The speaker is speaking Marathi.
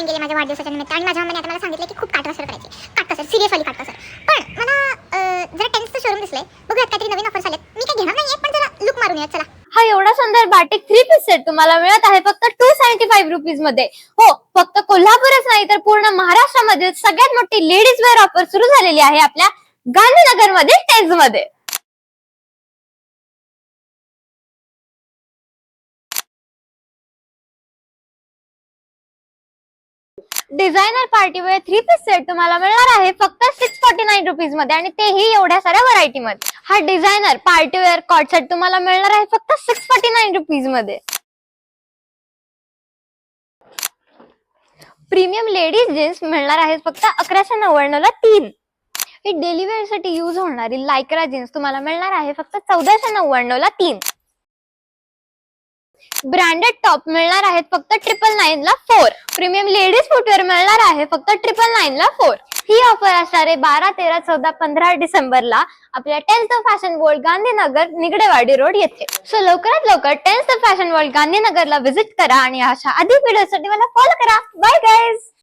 गेले माझ्या वाढदिवसाच्या निमित्त आणि माझ्या मम्मीने आता मला सांगितलं की खूप काटकसर करायची, काटकसर सिरियसली काटकसर. पण मला जरा टेन्सचं शोरूम दिसलंय, बघूयात काहीतरी नवीन ऑफर्स आलेत. मी काही घेणार नाहीये पण जरा लुक मारून येऊयात चला. हा एवढा सुंदर बाटिक 3 पीस सेट तुम्हाला मिळत आहे फक्त 275 रुपीज मध्ये. हो, फक्त कोल्हापूरच नाही तर पूर्ण महाराष्ट्रामध्ये सगळ्यात मोठी लेडीज वेअर ऑफर सुरू झालेली आहे आपल्या गांधीनगर मध्ये टेन्स मध्ये. डिझायनर पार्टीवेअर 3 पीस सेट तुम्हाला मिळणार आहे फक्त 649 रुपीज मध्ये आणि तेही एवढ्या साऱ्या व्हरायटी मध्ये. हा डिझायनर पार्टीवेअर कॉट सेट तुम्हाला मिळणार आहे फक्त 649 रुपीज मध्ये. प्रीमियम लेडीज जीन्स मिळणार आहेत फक्त 1199 ला 3. ही डेली वेअर साठी यूज होणारी लायक्रा जीन्स तुम्हाला मिळणार आहे फक्त 1499 ला 3. ब्रँडेड टॉप मिळणार आहेत फक्त 999 ला 4. प्रीमियम लेडीज फुटवेअर मिळणार आहे फक्त 999 ला 4. ही ऑफर असणार आहे 12, 13, 14, 15 डिसेंबरला आपल्या 10th fashion world Gandhinagar Nigdewadi road येथे. सो लवकरात लवकर 10th फॅशन वर्ल्ड गांधीनगरला व्हिजिट करा आणि अशा अधिक व्हिडिओसाठी मला फॉलो करा. Bye guys.